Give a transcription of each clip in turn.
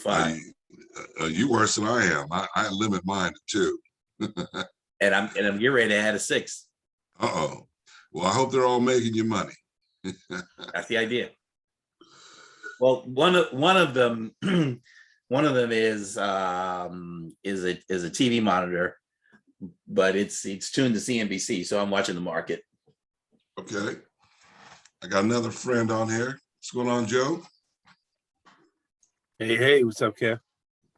5. You worse than I am. I limit mine to 2. And I'm getting ready to add a 6. Uh-oh. Well, I hope they're all making you money. That's the idea. Well, one of them is a TV monitor, but it's tuned to CNBC, so I'm watching the market. Okay. I got another friend on here. What's going on, Joe? Hey, what's up, Kev?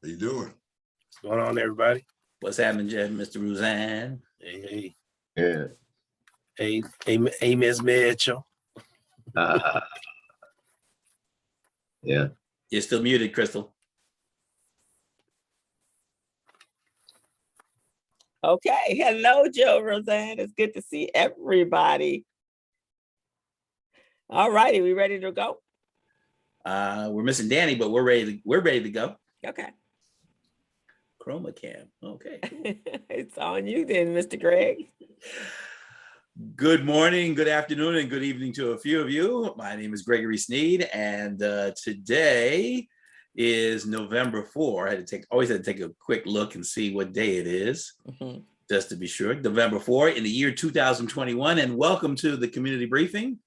How you doing? What's going on, everybody? What's happening, Jeff, Mr. Rouzan? Hey. Yeah. Hey, Ms. Mitchell. Yeah. You're still muted, Crystal. Okay. Hello, Joe Roseanne. It's good to see everybody. All righty, we ready to go? We're missing Danny, but we're ready to go. Okay. Chroma cam. Okay. It's on you then, Mr. Greg. Good morning, good afternoon, and good evening to a few of you. My name is Gregory Sneed, and today is November 4. I always had to take a quick look and see what day it is, just to be sure. November 4 in the year 2021, and welcome to the community briefing.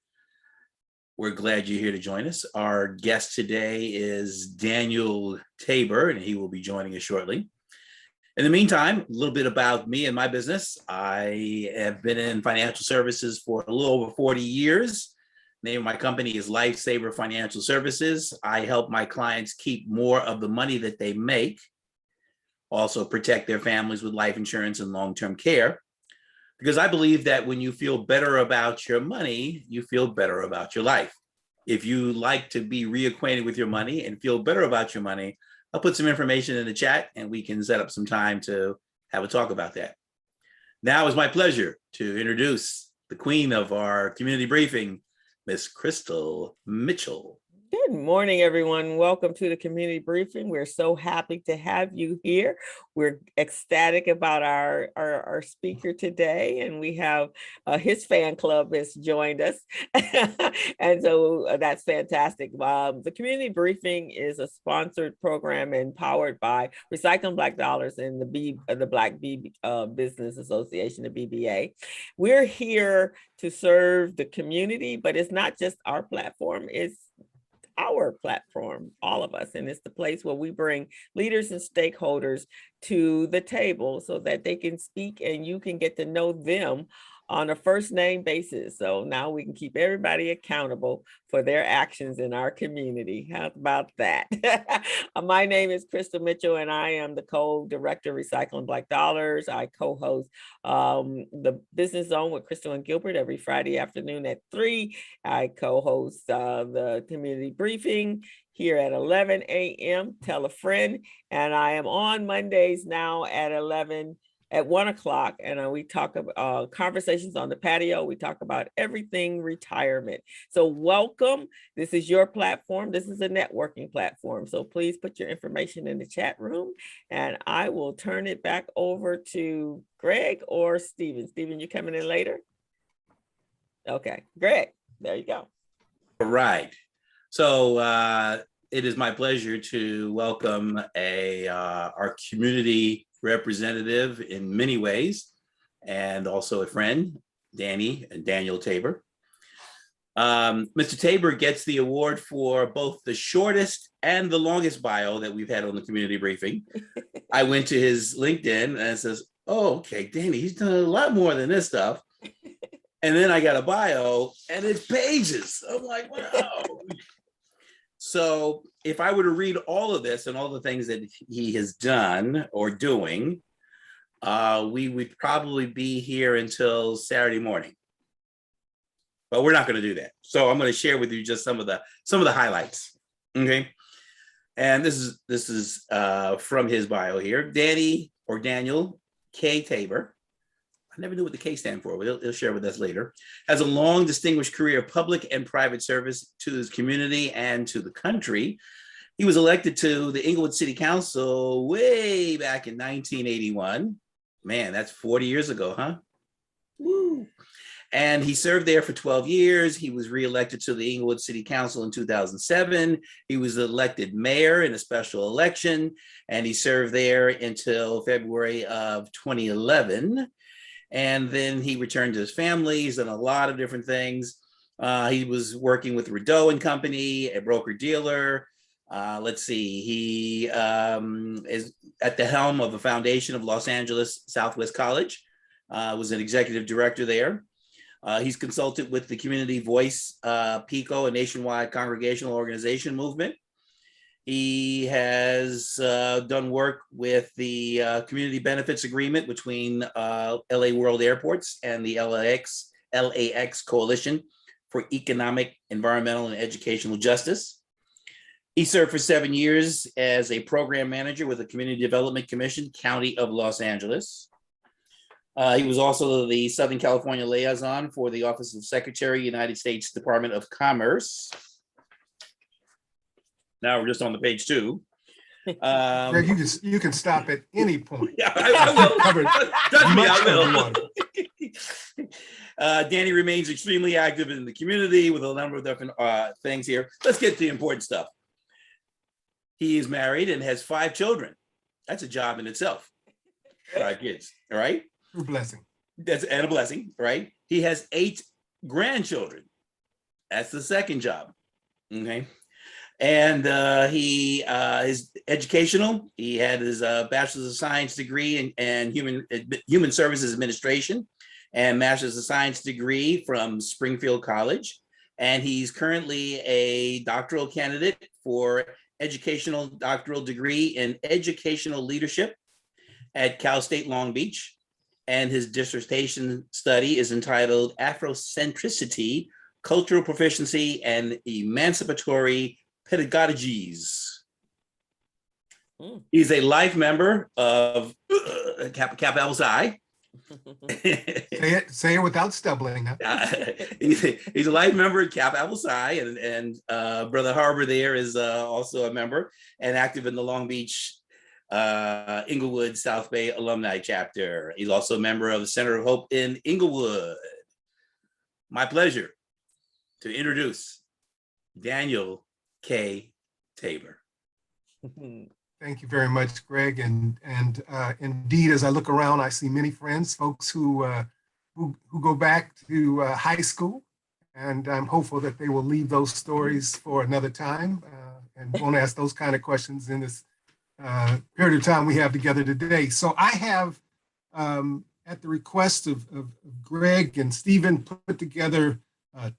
We're glad you're here to join us. Our guest today is Daniel Tabor, and he will be joining us shortly. In the meantime, a little bit about me and my business. I have been in financial services for a little over 40 years. The name of my company is Lifesaver Financial Services. I help my clients keep more of the money that they make, also protect their families with life insurance and long-term care. Because I believe that when you feel better about your money, you feel better about your life. If you like to be reacquainted with your money and feel better about your money, I'll put some information in the chat and we can set up some time to have a talk about that. Now it's my pleasure to introduce the queen of our community briefing, Miss Crystal Mitchell. Good morning, everyone. Welcome to the community briefing. We're so happy to have you here. We're ecstatic about our speaker today, and we have his fan club has joined us. And so that's fantastic. The community briefing is a sponsored program and powered by Recycling Black Dollars and the Black Business Association, the BBA. We're here to serve the community, but it's not just our platform, it's our platform, all of us. And it's the place where we bring leaders and stakeholders to the table so that they can speak and you can get to know them on a first name basis. So now we can keep everybody accountable for their actions in our community. How about that? My name is Crystal Mitchell and I am the co-director of Recycling Black Dollars. I co-host the Business Zone with Crystal and Gilbert every Friday afternoon at 3. I co-host the community briefing here at 11 a.m. Tell a friend. And I am on Mondays now at 1 o'clock, and we talk about conversations on the patio. We talk about everything retirement. So welcome. This is your platform. This is a networking platform. So please put your information in the chat room, and I will turn it back over to Greg or Steven. Steven, you coming in later? Okay, Greg, there you go. All right. So it is my pleasure to welcome our community representative in many ways, and also a friend, Daniel Tabor. Mr. Tabor gets the award for both the shortest and the longest bio that we've had on the community briefing. I went to his LinkedIn and it says, oh, okay, Danny, he's done a lot more than this stuff. And then I got a bio and it's pages. I'm like, wow. So if I were to read all of this and all the things that he has done or doing, we would probably be here until Saturday morning. But we're not going to do that. So I'm going to share with you just some of the highlights. Okay. And this is from his bio here. Daniel K. Tabor. I never knew what the K stand for, but he'll share with us later. Has a long, distinguished career of public and private service to his community and to the country. He was elected to the Inglewood City Council way back in 1981. Man, that's 40 years ago, huh? Woo. And he served there for 12 years. He was reelected to the Inglewood City Council in 2007. He was elected mayor in a special election, and he served there until February of 2011. And then he returned to his family. He's done a lot of different things. He was working with Rideau and Company, a broker dealer. Let's see, he is at the helm of the foundation of Los Angeles Southwest College, was an executive director there. He's consulted with the Community Voice, PICO, a nationwide congregational organization movement. He has done work with the Community Benefits Agreement between LA World Airports and the LAX Coalition for Economic, Environmental, and Educational Justice. He served for 7 years as a program manager with the Community Development Commission, County of Los Angeles. He was also the Southern California liaison for the Office of Secretary, United States Department of Commerce. Now we're just on the page 2. Greg, you can stop at any point. Yeah, I will. Trust me, I will. Much Danny remains extremely active in the community with a number of different things here. Let's get to the important stuff. He is married and has 5 children. That's a job in itself. 5 kids, all right? True blessing. That's and a blessing, right? He has 8 grandchildren. That's the second job, okay? And he is educational. He had his Bachelor's of Science degree in Human Services Administration and Master's of Science degree from Springfield College. And he's currently a doctoral candidate for educational doctoral degree in educational leadership at Cal State Long Beach. And his dissertation study is entitled Afrocentricity, Cultural Proficiency, and Emancipatory Pedagogies. He's a life member of Kappa Psi. Say it without stumbling. Huh? He's a life member at Kappa Psi, and Brother Harbor there is also a member and active in the Long Beach Inglewood South Bay alumni chapter. He's also a member of the Center of Hope in Inglewood. My pleasure to introduce Daniel K. Tabor. Thank you very much, Greg. And indeed, as I look around, I see many friends, folks who go back to high school, and I'm hopeful that they will leave those stories for another time and won't ask those kind of questions in this period of time we have together today. So I have, at the request of Greg and Stephen, put together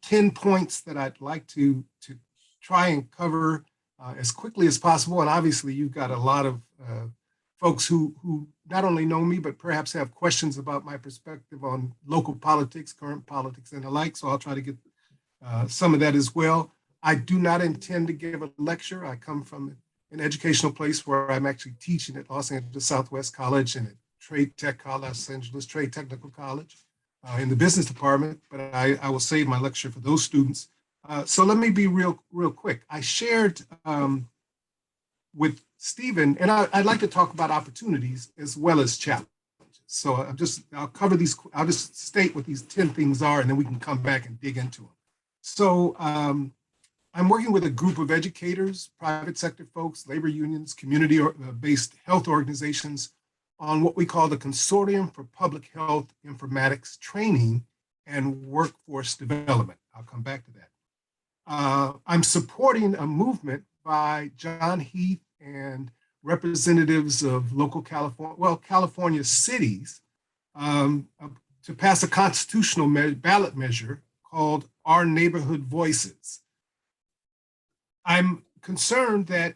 10 points that I'd like to try and cover as quickly as possible. And obviously you've got a lot of folks who not only know me, but perhaps have questions about my perspective on local politics, current politics, and the like. So I'll try to get some of that as well. I do not intend to give a lecture. I come from an educational place where I'm actually teaching at Los Angeles Southwest College and at Trade Tech College, Los Angeles Trade Technical College in the business department, but I will save my lecture for those students. So let me be real quick. I shared with Stephen, and I'd like to talk about opportunities as well as challenges. So I'll cover these, I'll just state what these 10 things are, and then we can come back and dig into them. So I'm working with a group of educators, private sector folks, labor unions, community-based health organizations on what we call the Consortium for Public Health Informatics Training and Workforce Development. I'll come back to that. I'm supporting a movement by John Heath and representatives of local California cities to pass a constitutional ballot measure called Our Neighborhood Voices. I'm concerned that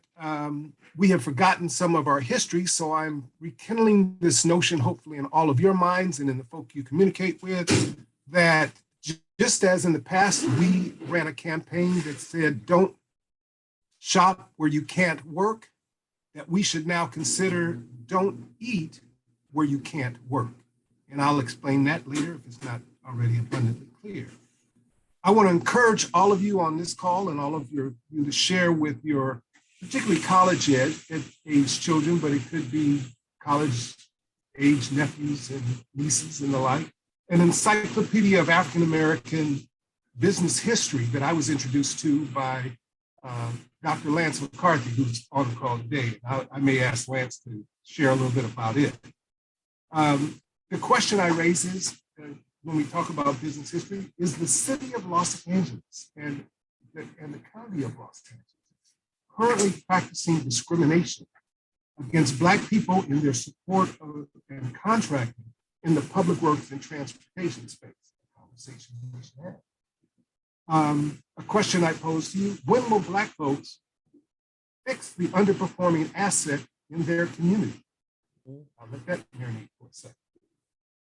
we have forgotten some of our history, so I'm rekindling this notion, hopefully in all of your minds and in the folk you communicate with, that just as in the past, we ran a campaign that said, don't shop where you can't work, that we should now consider don't eat where you can't work. And I'll explain that later if it's not already abundantly clear. I want to encourage all of you on this call and all of you to share with your, particularly college age children, but it could be college age nephews and nieces and the like, an encyclopedia of African-American business history that I was introduced to by Dr. Lance McCarthy, who's on the call today. I may ask Lance to share a little bit about it. The question I raise is, when we talk about business history, is the city of Los Angeles and the county of Los Angeles currently practicing discrimination against Black people in their support of and contracting in the public works and transportation space? A conversation we should have. A question I pose to you: when will Black folks fix the underperforming asset in their community? I'll let that marinate for a second.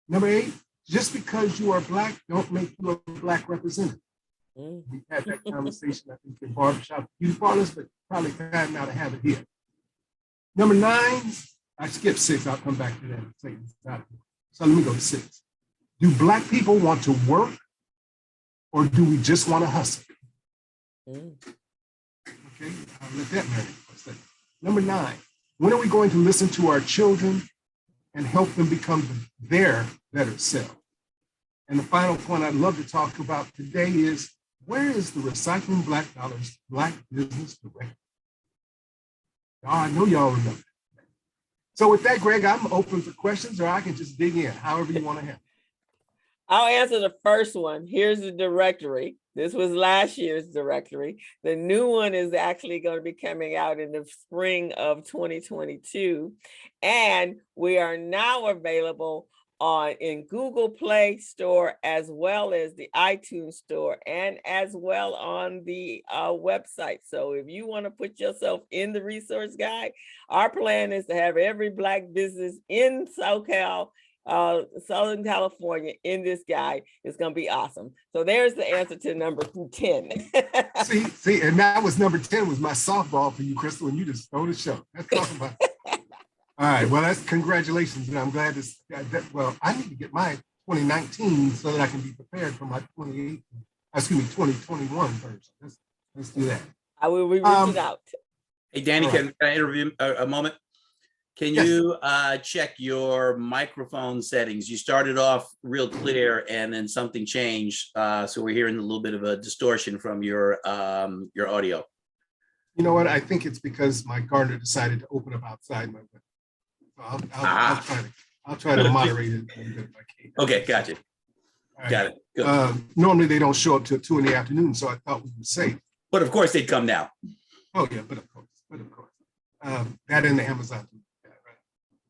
Number 8, just because you are Black, don't make you a Black representative. We've had that conversation, I think, in barbershop beauty parlors, but probably time now to have it here. Number 9, I skipped 6, I'll come back to that. So let me go to 6. Do Black people want to work, or do we just want to hustle? Okay, I'll let that marinate for a second. Number 9, when are we going to listen to our children and help them become their better self? And the final point I'd love to talk about today is, where is the Recycling Black Dollars Black Business Director? I know y'all remember. So with that, Greg, I'm open for questions, or I can just dig in, however you want to handle. I'll answer the first one. Here's the directory. This was last year's directory. The new one is actually going to be coming out in the spring of 2022. And we are now available in Google Play Store, as well as the iTunes Store, and as well on the website. So if you want to put yourself in the resource guide, our plan is to have every Black business in SoCal, Southern California, in this guide. It's going to be awesome. So there's the answer to number 10. see, and that was number 10 was my softball for you, Crystal, and you just stole the show. Let's talk about it. All right, well, that's congratulations. And I'm glad well, I need to get my 2019 so that I can be prepared for my 2021 version. Let's do that. I will be reaching out. Hey, Danny, All right. can I interview a moment? Can Yes. you check your microphone settings? You started off real clear and then something changed. So we're hearing a little bit of a distortion from your audio. You know what? I think it's because my gardener decided to open up outside my window. So I'll try to moderate it a little bit if I can. Okay, gotcha. All right. Got it. Good. Normally they don't show up till 2 in the afternoon, so I thought we were safe. But of course they'd come now. Oh yeah, but of course. That in the Amazon. Yeah, right.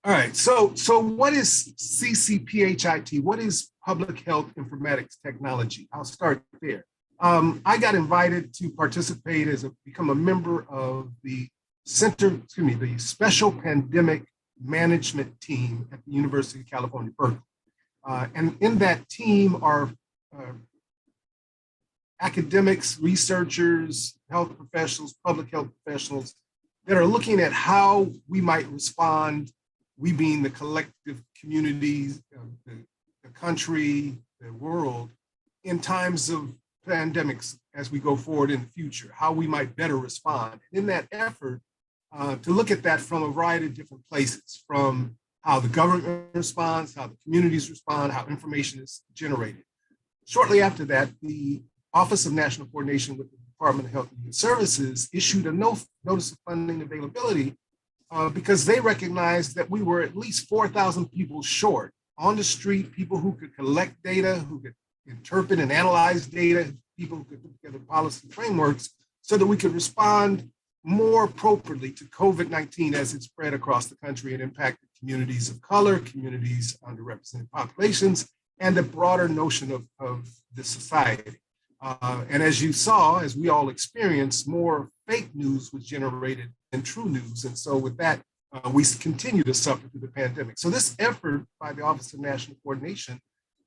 All right. So what is CCPHIT? What is Public Health Informatics Technology? I'll start there. I got invited to participate become a member of the the Special Pandemic Management Team at the University of California, Berkeley. And in that team are academics, researchers, health professionals, public health professionals that are looking at how we might respond, we being the collective communities, the country, the world, in times of pandemics as we go forward in the future, how we might better respond. In that effort, to look at that from a variety of different places, from how the government responds, how the communities respond, how information is generated. Shortly after that, the Office of National Coordination with the Department of Health and Human Services issued a notice of funding availability because they recognized that we were at least 4,000 people short on the street, people who could collect data, who could interpret and analyze data, people who could put together policy frameworks so that we could respond more appropriately to COVID-19 as it spread across the country and impacted communities of color, communities, underrepresented populations, and the broader notion of the society. And as you saw, as we all experienced, more fake news was generated than true news. And so with that, we continue to suffer through the pandemic. So this effort by the Office of National Coordination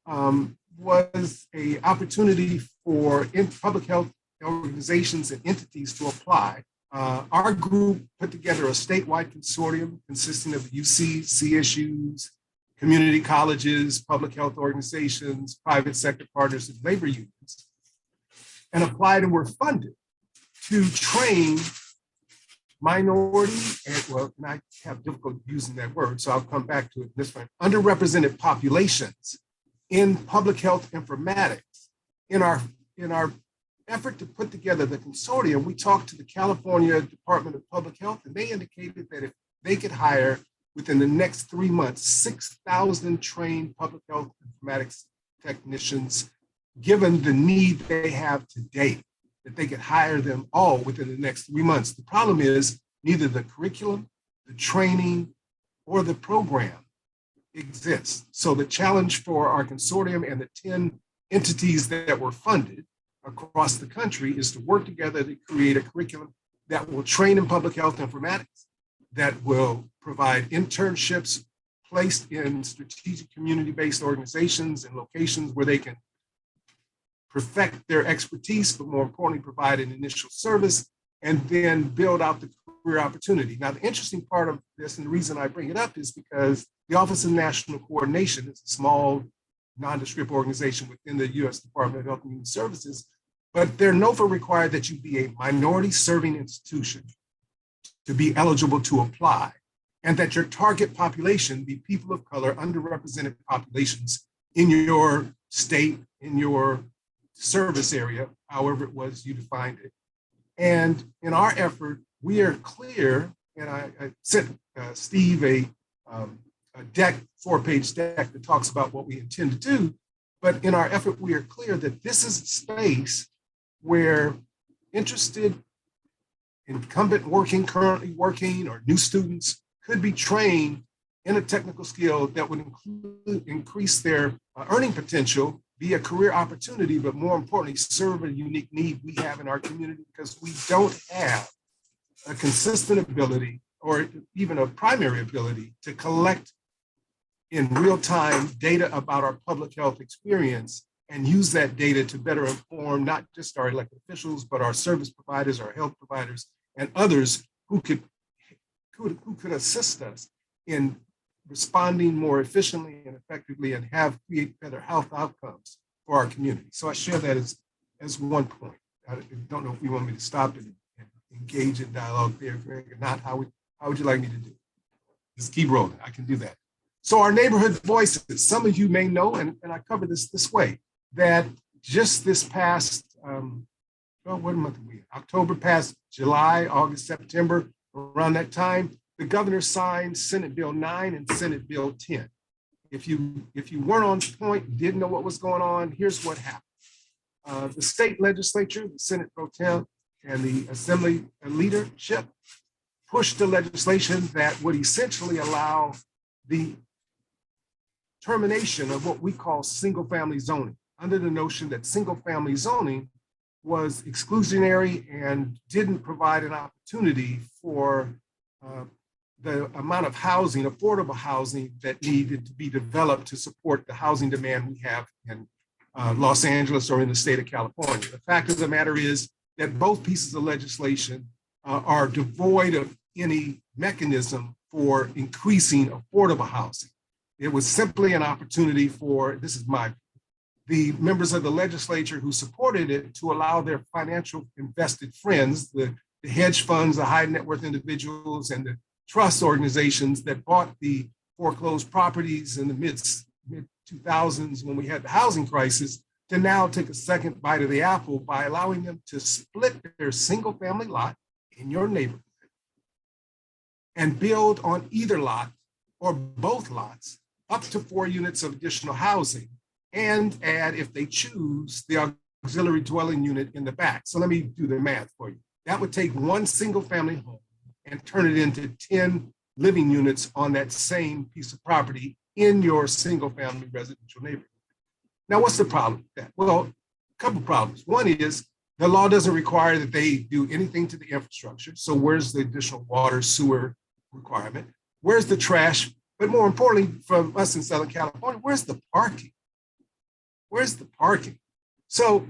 was an opportunity for public health organizations and entities to apply. Our group put together a statewide consortium consisting of UC, CSUs, community colleges, public health organizations, private sector partners, and labor unions, and applied and were funded to train minority, and I have difficulty using that word, so I'll come back to it this way, underrepresented populations in public health informatics. In our effort to put together the consortium, we talked to the California Department of Public Health, and they indicated that if they could hire within the next 3 months, 6,000 trained public health informatics technicians, given the need they have today, that they could hire them all within the next 3 months. The problem is neither the curriculum, the training, or the program exists. So the challenge for our consortium and the 10 entities that were funded across the country is to work together to create a curriculum that will train in public health informatics, that will provide internships placed in strategic community-based organizations and locations where they can perfect their expertise, but more importantly, provide an initial service and then build out the career opportunity. Now, the interesting part of this, and the reason I bring it up, is because the Office of National Coordination is a small, nondescript organization within the U.S. Department of Health and Human Services, but they're NOFA required that you be a minority serving institution to be eligible to apply, and that your target population be people of color, underrepresented populations in your state, in your service area, however it was you defined it. And in our effort, we are clear, and I sent Steve a deck, 4-page deck that talks about what we intend to do. But in our effort, we are clear that this is a space where interested, incumbent working, currently working, or new students could be trained in a technical skill that would increase their earning potential, be a career opportunity, but more importantly, serve a unique need we have in our community, because we don't have a consistent ability or even a primary ability to collect in real time data about our public health experience and use that data to better inform not just our elected officials, but our service providers, our health providers, and others who could assist us in responding more efficiently and effectively and create better health outcomes for our community. So I share that as one point. I don't know if you want me to stop and engage in dialogue there, Greg, or not. How would you like me to do it? Just keep rolling. I can do that. So our neighborhood voices, some of you may know, and I cover this way, that just this past, what month are we in? October past July, August, September, around that time, the governor signed Senate Bill 9 and Senate Bill 10. If you weren't on point, didn't know what was going on, here's what happened. The state legislature, the Senate Pro Tem, and the Assembly leadership pushed the legislation that would essentially allow the termination of what we call single-family zoning, under the notion that single-family zoning was exclusionary and didn't provide an opportunity for the amount of housing, affordable housing, that needed to be developed to support the housing demand we have in Los Angeles or in the state of California. The fact of the matter is that both pieces of legislation are devoid of any mechanism for increasing affordable housing. It was simply an opportunity for, the members of the legislature who supported it to allow their financial invested friends, the hedge funds, the high net worth individuals, and the trust organizations that bought the foreclosed properties in the mid 2000s when we had the housing crisis, to now take a second bite of the apple by allowing them to split their single family lot in your neighborhood and build on either lot or both lots up to 4 units of additional housing, and add, if they choose, the auxiliary dwelling unit in the back. So let me do the math for you. That would take one single family home and turn it into 10 living units on that same piece of property in your single family residential neighborhood. Now, what's the problem with that? Well, a couple of problems. One is the law doesn't require that they do anything to the infrastructure. So where's the additional water, sewer requirement? Where's the trash? But more importantly, from us in Southern California, where's the parking? Where's the parking? So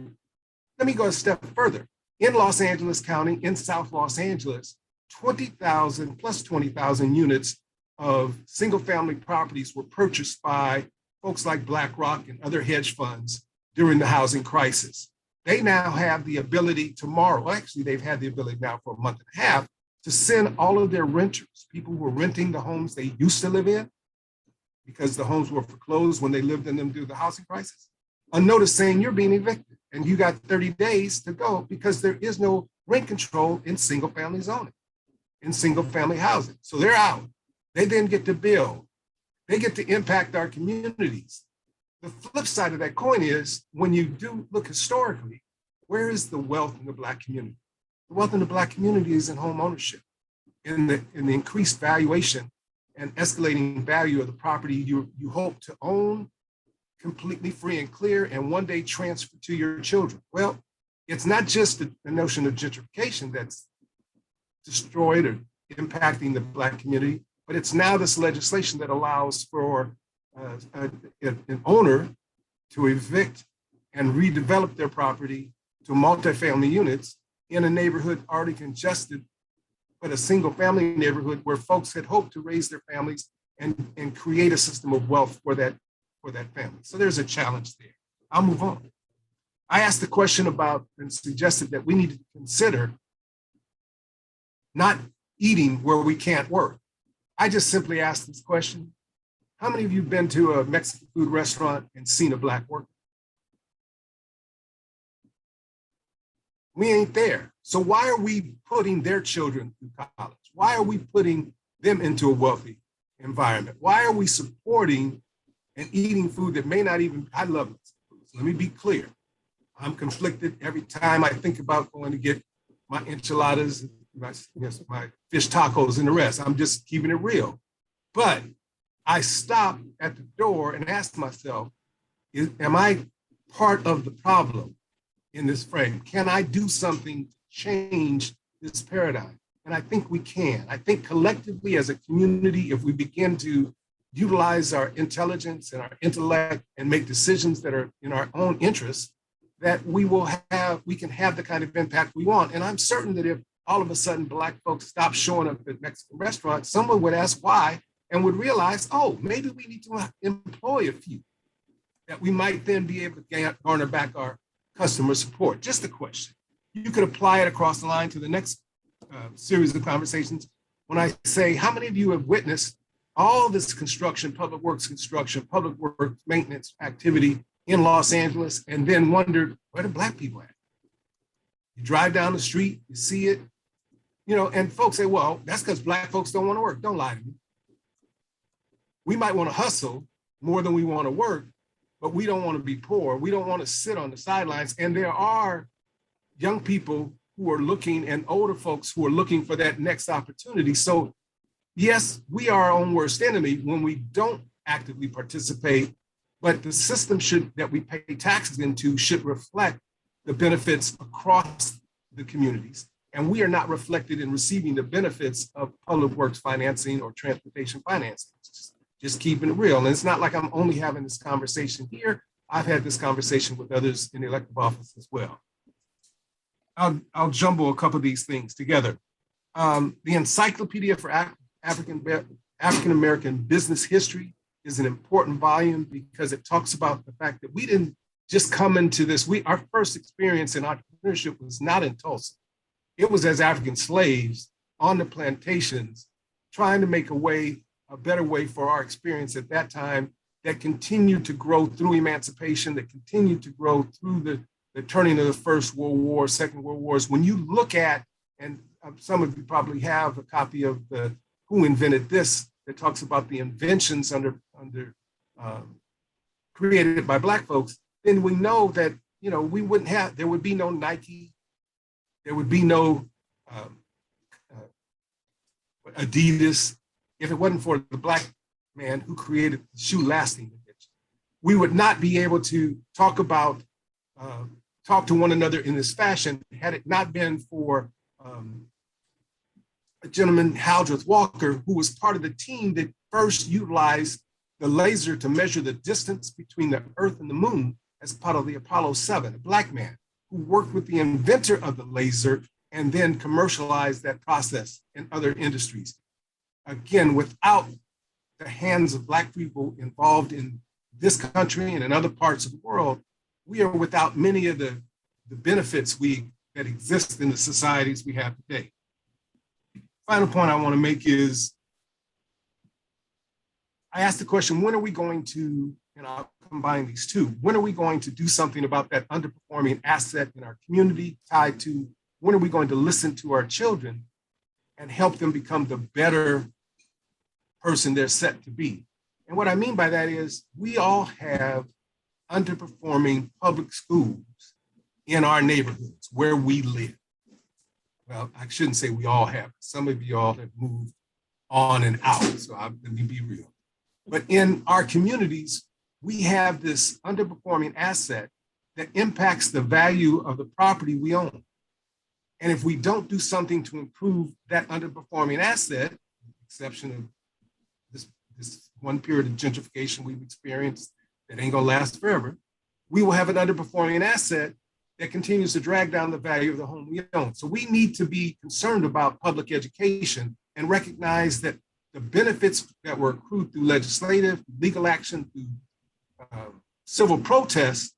let me go a step further. In Los Angeles County, in South Los Angeles, 20,000 plus 20,000 units of single family properties were purchased by folks like BlackRock and other hedge funds during the housing crisis. They now have the ability tomorrow, well, actually they've had the ability now for a month and a half, to send all of their renters, people who are renting the homes they used to live in, because the homes were foreclosed when they lived in them due to the housing crisis, a notice saying you're being evicted and you got 30 days to go because there is no rent control in single family zoning, in single family housing. So they're out. They then get to build. They get to impact our communities. The flip side of that coin is when you do look historically, where is the wealth in the Black community? The wealth in the Black community is in home ownership, in the increased valuation and escalating value of the property you hope to own completely free and clear and one day transfer to your children. Well, it's not just the notion of gentrification that's destroyed or impacting the Black community, but it's now this legislation that allows for an owner to evict and redevelop their property to multifamily units in a neighborhood already congested, but a single family neighborhood where folks had hoped to raise their families and create a system of wealth for that family. So there's a challenge there. I'll move on. I asked the question about and suggested that we need to consider not eating where we can't work. I just simply asked this question. How many of you have been to a Mexican food restaurant and seen a Black worker? We ain't there. So why are we putting their children through college? Why are we putting them into a wealthy environment? Why are we supporting and eating food that may not even, I love Mexican food. So let me be clear. I'm conflicted every time I think about going to get my enchiladas, my fish tacos and the rest. I'm just keeping it real. But I stop at the door and ask myself, am I part of the problem in this frame? Can I do something to change this paradigm? And I think we can. I think collectively as a community, if we begin to utilize our intelligence and our intellect and make decisions that are in our own interests, that we can have the kind of impact we want. And I'm certain that if all of a sudden Black folks stop showing up at Mexican restaurants, someone would ask why and would realize, oh, maybe we need to employ a few, that we might then be able to garner back our customer support. Just a question. You could apply it across the line to the next series of conversations. When I say, how many of you have witnessed all this construction, public works maintenance activity in Los Angeles, and then wondered, where do Black people at? You drive down the street, you see it, and folks say, well, that's because Black folks don't want to work. Don't lie to me. We might want to hustle more than we want to work, but we don't want to be poor. We don't want to sit on the sidelines. And there are young people who are looking and older folks who are looking for that next opportunity. So yes, we are our own worst enemy when we don't actively participate, but the system that we pay taxes into should reflect the benefits across the communities. And we are not reflected in receiving the benefits of public works financing or transportation financing. Just keeping it real. And it's not like I'm only having this conversation here. I've had this conversation with others in the elective office as well. I'll jumble a couple of these things together. The Encyclopedia for African-American Business History is an important volume because it talks about the fact that we didn't just come into this. Our first experience in entrepreneurship was not in Tulsa. It was as African slaves on the plantations, trying to make a better way for our experience at that time that continued to grow through emancipation, that continued to grow through the turning of the First World War, Second World Wars. When you look at, and some of you probably have a copy of the Who Invented This that talks about the inventions created by Black folks, then we know that, there would be no Nike, there would be no Adidas, if it wasn't for the Black man who created the shoe lasting invention. We would not be able to talk to one another in this fashion had it not been for a gentleman, Haldreth Walker, who was part of the team that first utilized the laser to measure the distance between the Earth and the Moon as part of the Apollo 7, a Black man who worked with the inventor of the laser and then commercialized that process in other industries. Again, without the hands of Black people involved in this country and in other parts of the world, we are without many of the benefits that exist in the societies we have today. Final point I want to make is, I asked the question, when are we going to, and I'll combine these two, when are we going to do something about that underperforming asset in our community tied to when are we going to listen to our children and help them become the better person they're set to be? And what I mean by that is we all have underperforming public schools in our neighborhoods where we live. Well, I shouldn't say we all have. Some of you all have moved on and out, so let me be real. But in our communities, we have this underperforming asset that impacts the value of the property we own. And if we don't do something to improve that underperforming asset, exception of this one period of gentrification we've experienced that ain't gonna last forever, we will have an underperforming asset that continues to drag down the value of the home we own. So we need to be concerned about public education and recognize that the benefits that were accrued through legislative, legal action, through civil protests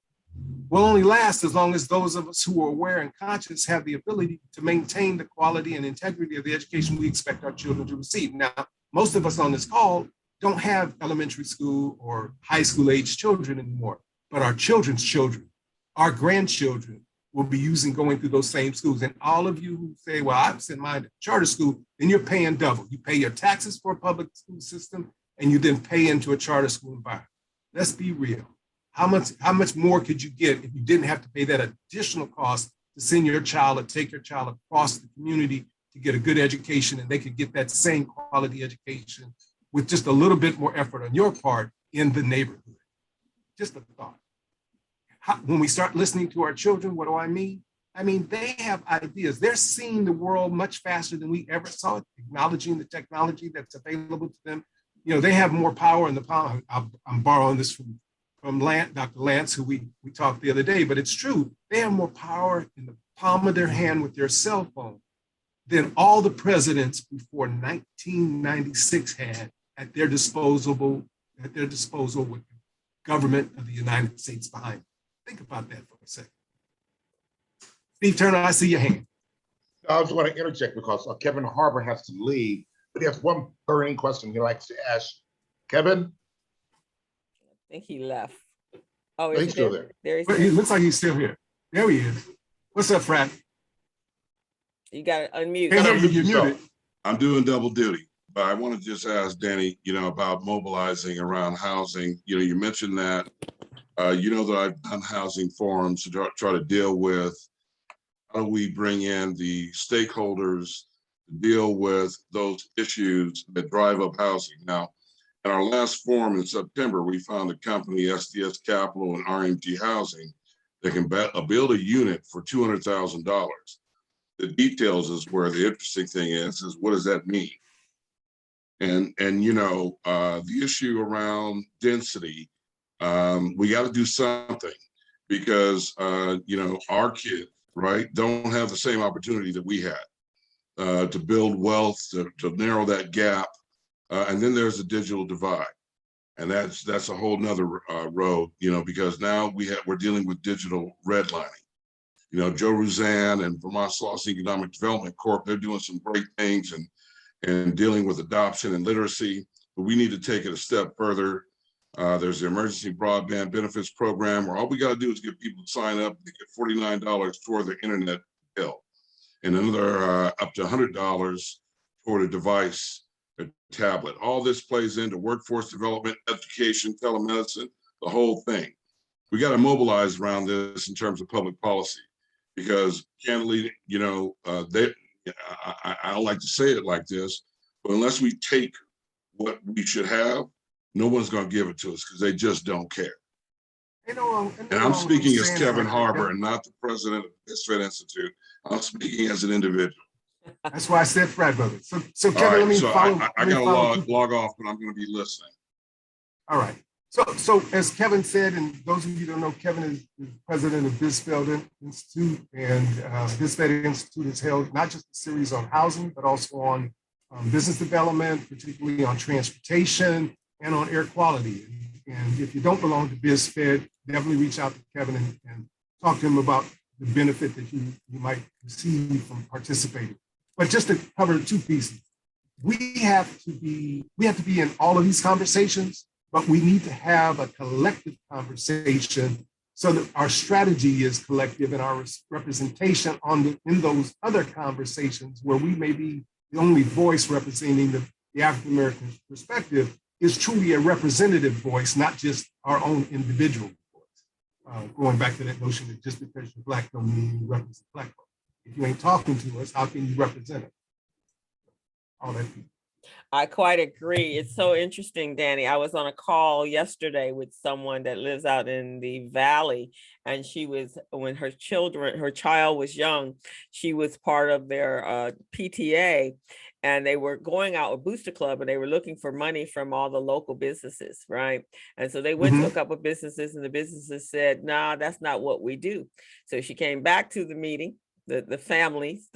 will only last as long as those of us who are aware and conscious have the ability to maintain the quality and integrity of the education we expect our children to receive. Now, most of us on this call don't have elementary school or high school age children anymore, but our children's children, our grandchildren will be going through those same schools. And all of you who say, well, I've sent mine to charter school, then you're paying double. You pay your taxes for a public school system and you then pay into a charter school environment. Let's be real. How much more could you get if you didn't have to pay that additional cost to send your child or take your child across the community to get a good education, and they could get that same quality education with just a little bit more effort on your part in the neighborhood? Just a thought. When we start listening to our children, what do I mean? I mean, they have ideas. They're seeing the world much faster than we ever saw it, acknowledging the technology that's available to them. You know, they have more power in the palm. I'm borrowing this from Dr. Lance, who we talked the other day, but it's true. They have more power in the palm of their hand with their cell phone than all the presidents before 1996 had at their disposal with the government of the United States behind them. Think about that for a second. Steve Turner, I see your hand. I just want to interject because Kevin Harbour has to leave, but he has one burning question he likes to ask. Kevin? I think he left. Oh, He's is he still there? there. There But he looks like he's still here. There he is. What's up, Frat? You got to unmute. Hey, Gotta you're unmute yourself. muted. I'm doing double duty, but I want to just ask Danny, about mobilizing around housing. You mentioned that, that I've done housing forums to try to deal with how do we bring in the stakeholders to deal with those issues that drive up housing. Now, in our last forum in September, we found a company, SDS Capital and RMT Housing, that can build a unit for $200,000. The details is where the interesting thing is what does that mean? And the issue around density, we got to do something because, our kids, right, don't have the same opportunity that we had to build wealth, to narrow that gap. And then there's the digital divide. And that's a whole nother road, because now we're dealing with digital redlining. Joe Rouzan and Vermont Slauson Economic Development Corp, they're doing some great things and dealing with adoption and literacy, but we need to take it a step further. There's the Emergency Broadband Benefits Program, where all we got to do is get people to sign up to get $49 toward their internet bill, and another up to $100 toward a device, a tablet. All this plays into workforce development, education, telemedicine, the whole thing. We got to mobilize around this in terms of public policy, because candidly, I don't like to say it like this, but unless we take what we should have, no one's going to give it to us because they just don't care. And I'm speaking as Kevin Harbour and not the president of the BizFed Institute. I'm speaking as an individual. That's why I said Frat Brother. So Kevin, Right, let me so follow. I got to log off, but I'm going to be listening. All right. So as Kevin said, and those of you who don't know, Kevin is the president of BizFed Institute, and BizFed Institute has held not just a series on housing, but also on business development, particularly on transportation and on air quality. And if you don't belong to BizFed, definitely reach out to Kevin and talk to him about the benefit that you might receive from participating. But just to cover two pieces. we have to be in all of these conversations, but we need to have a collective conversation so that our strategy is collective and our representation in those other conversations where we may be the only voice representing the African American perspective is truly a representative voice, not just our own individual voice. Going back to that notion that just because you're Black don't mean you represent Black folks. If you ain't talking to us, how can you represent it? All that. I quite agree. It's so interesting, Danny. I was on a call yesterday with someone that lives out in the valley, and she was, when her child was young, she was part of their PTA, and they were going out with Booster Club, and they were looking for money from all the local businesses, right? And so they went to a couple of businesses, and the businesses said, "Nah, that's not what we do." So she came back to the meeting, the families,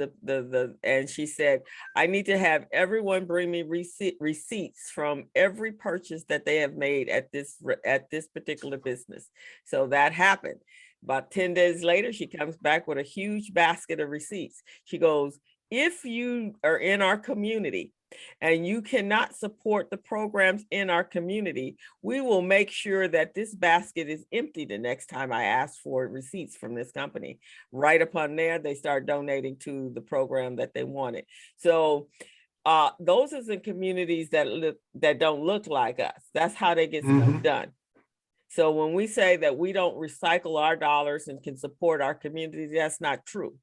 and she said, "I need to have everyone bring me receipts from every purchase that they have made at this particular business." So that happened. About 10 days later, she comes back with a huge basket of receipts. She goes, "If you are in our community and you cannot support the programs in our community, we will make sure that this basket is empty the next time I ask for receipts from this company." Right upon there, they start donating to the program that they wanted. So those are the communities that don't look like us. That's how they get stuff done. So when we say that we don't recycle our dollars and can support our community, that's not true.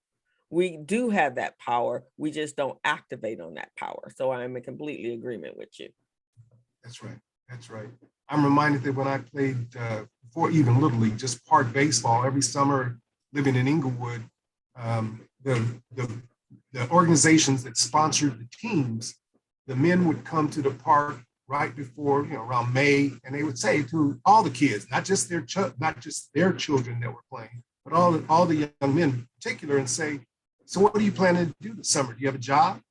We do have that power. We just don't activate on that power. So I'm in completely agreement with you. That's right. That's right. I'm reminded that when I played before even Little League, just park baseball every summer, living in Inglewood, the organizations that sponsored the teams, the men would come to the park right before, around May, and they would say to all the kids, not just their children that were playing, but all the young men in particular, and say, "So what are you planning to do this summer? Do you have a job?"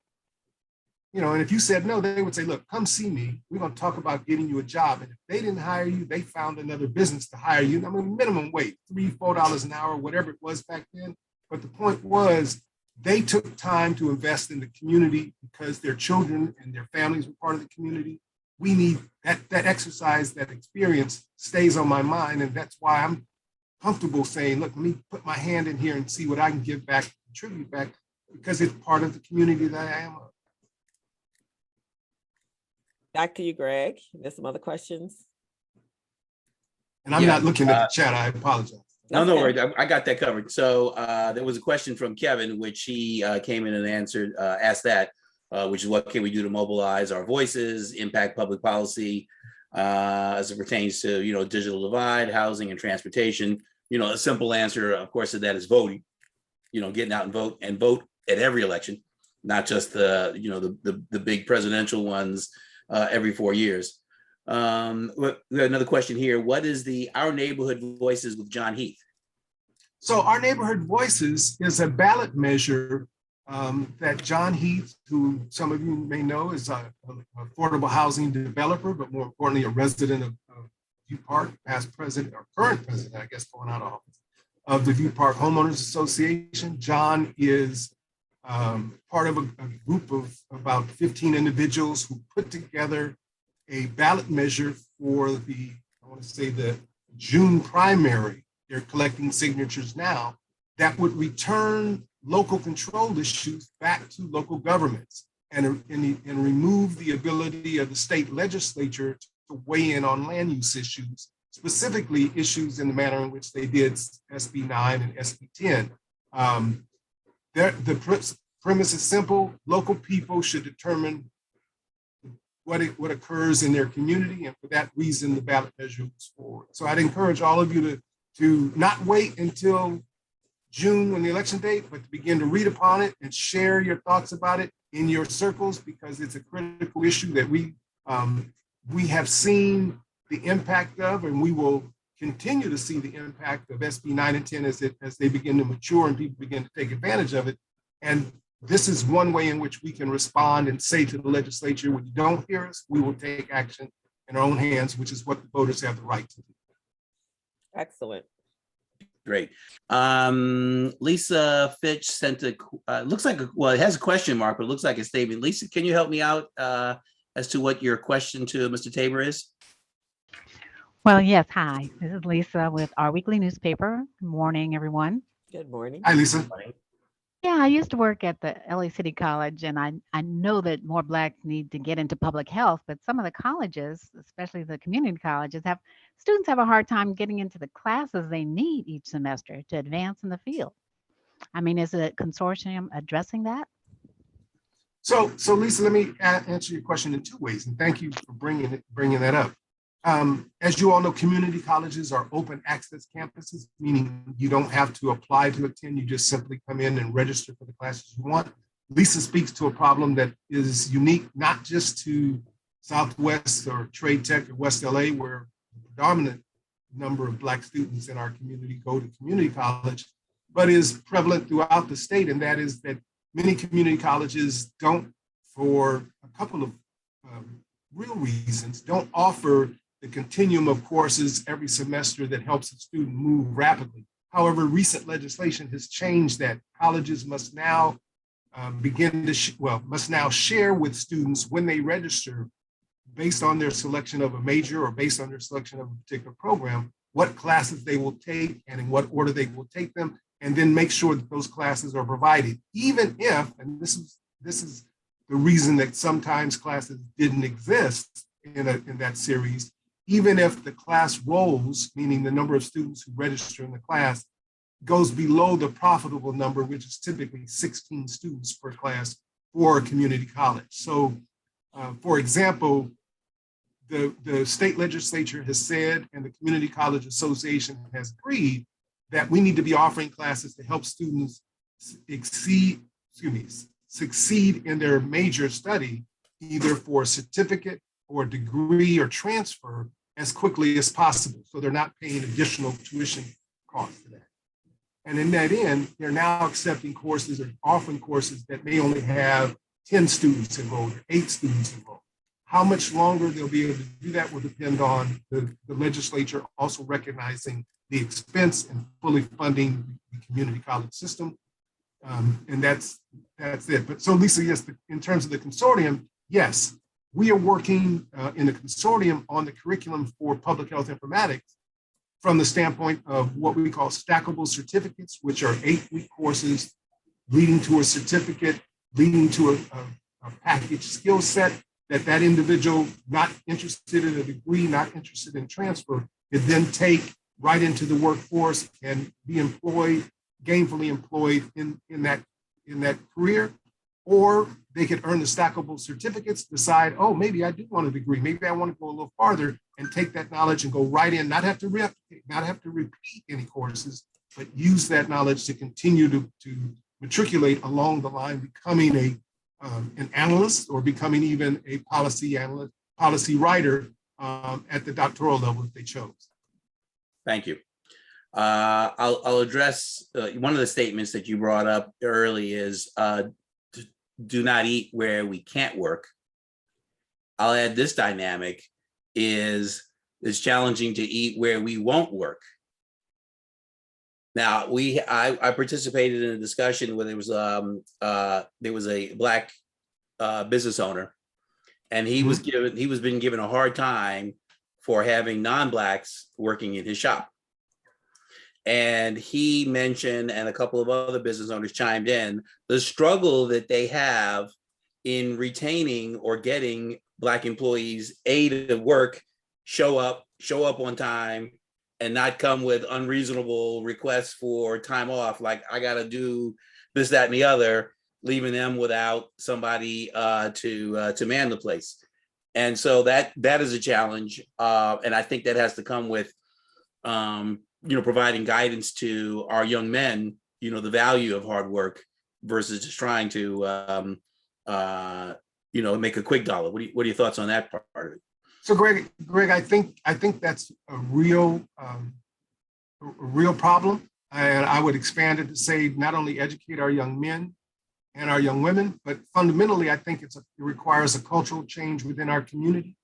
And if you said no, they would say, "Look, come see me. We're going to talk about getting you a job." And if they didn't hire you, they found another business to hire you. I mean, minimum wage, $3-4 an hour, whatever it was back then. But the point was, they took time to invest in the community because their children and their families were part of the community. We need that exercise, that experience stays on my mind. And that's why I'm comfortable saying, "Look, let me put my hand in here and see what I can give back, contribute back," because it's part of the community that I am of. Back to you, Greg. There's some other questions. And I'm not looking at the chat. I apologize. No worries. I got that covered. So there was a question from Kevin, which he came in and answered, asked that, which is what can we do to mobilize our voices, impact public policy as it pertains to, digital divide, housing and transportation. A simple answer, of course, to that is voting, getting out and vote at every election, not just the big presidential ones every 4 years. We have another question here. What is Our Neighborhood Voices with John Heath? So Our Neighborhood Voices is a ballot measure that John Heath, who some of you may know is an affordable housing developer, but more importantly, a resident of View Park, past president or current president, I guess, going out of office, of the View Park Homeowners Association. John is part of a group of about 15 individuals who put together a ballot measure for the June primary. They're collecting signatures now that would return local control issues back to local governments and remove the ability of the state legislature to weigh in on land use issues, specifically issues in the manner in which they did SB 9 and SB 10. The premise is simple. Local people should determine what occurs in their community, and for that reason, the ballot measure moves forward. So I'd encourage all of you to not wait until June when the election date, but to begin to read upon it and share your thoughts about it in your circles, because it's a critical issue that we have seen the impact of, and we will continue to see the impact of SB 9 and 10 as they begin to mature and people begin to take advantage of it. And this is one way in which we can respond and say to the legislature, when you don't hear us, we will take action in our own hands, which is what the voters have the right to do. Excellent. Great. Lisa Fitch sent looks like, well, it has a question mark, but it looks like a statement. Lisa, can you help me out as to what your question to Mr. Tabor is? Well, yes. Hi, this is Lisa with our weekly newspaper. Good morning, everyone. Good morning. Hi, Lisa. Yeah, I used to work at the LA City College, and I know that more Blacks need to get into public health, but some of the colleges, especially the community colleges, students have a hard time getting into the classes they need each semester to advance in the field. I mean, is a consortium addressing that? So Lisa, let me answer your question in two ways, and thank you for bringing that up. As you all know, community colleges are open access campuses, meaning you don't have to apply to attend. You just simply come in and register for the classes you want. Lisa speaks to a problem that is unique, not just to Southwest or Trade Tech or West LA, where the predominant number of Black students in our community go to community college, but is prevalent throughout the state. And that is that many community colleges don't, for a couple of real reasons, don't offer the continuum of courses every semester that helps a student move rapidly. However, recent legislation has changed that. Colleges must now must now share with students when they register, based on their selection of a major or based on their selection of a particular program, what classes they will take and in what order they will take them, and then make sure that those classes are provided, even if, and this is the reason that sometimes classes didn't exist in that series, even if the class rolls, meaning the number of students who register in the class, goes below the profitable number, which is typically 16 students per class for a community college. So, for example, the state legislature has said, and the Community College Association has agreed, that we need to be offering classes to help students succeed in their major study, either for a certificate or a degree or transfer, as quickly as possible. So they're not paying additional tuition costs for that. And in that end, they're now accepting courses or offering courses that may only have 10 students enrolled or 8 students enrolled. How much longer they'll be able to do that will depend on the legislature also recognizing the expense and fully funding the community college system. And that's it. But so Lisa, yes, in terms of the consortium, yes, we are working in a consortium on the curriculum for public health informatics from the standpoint of what we call stackable certificates, which are 8-week courses leading to a certificate, leading to a package skill set that individual not interested in a degree, not interested in transfer, could then take right into the workforce and be employed, gainfully employed in that career. Or they could earn the stackable certificates, decide, oh, maybe I do want a degree. Maybe I want to go a little farther and take that knowledge and go right in, not have to repeat any courses, but use that knowledge to continue to matriculate along the line, becoming an analyst or becoming even a policy analyst, policy writer at the doctoral level if they chose. Thank you. I'll address one of the statements that you brought up early is do not eat where we can't work. I'll add this dynamic is it's challenging to eat where we won't work. Now I participated in a discussion where there was a Black business owner, and he was being given a hard time for having non-Blacks working in his shop. And he mentioned, and a couple of other business owners chimed in, the struggle that they have in retaining or getting Black employees to work, show up on time, and not come with unreasonable requests for time off, like I got to do this, that, and the other, leaving them without somebody to man the place. And so that is a challenge, and I think that has to come with providing guidance to our young men, the value of hard work versus just trying to, make a quick dollar. What are your thoughts on that part of it? So Greg, I think that's a real problem. And I would expand it to say not only educate our young men and our young women, but fundamentally, I think it requires a cultural change within our community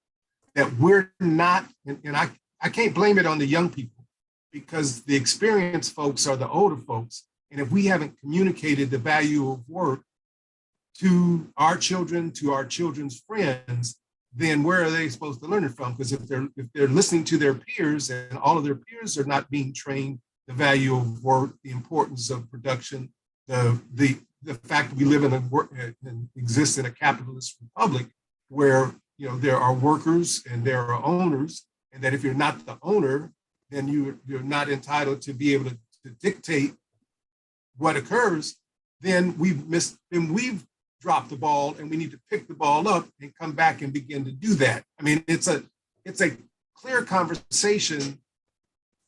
that we're not, and I can't blame it on the young people. because the experienced folks are the older folks. And if we haven't communicated the value of work to our children, to our children's friends, then where are they supposed to learn it from? Because if they're listening to their peers and all of their peers are not being trained the value of work, the importance of production, the fact that we live in and exist in a capitalist republic where there are workers and there are owners, and that if you're not the owner, then you're not entitled to be able to dictate what occurs, then we've dropped the ball, and we need to pick the ball up and come back and begin to do that. I mean, it's a clear conversation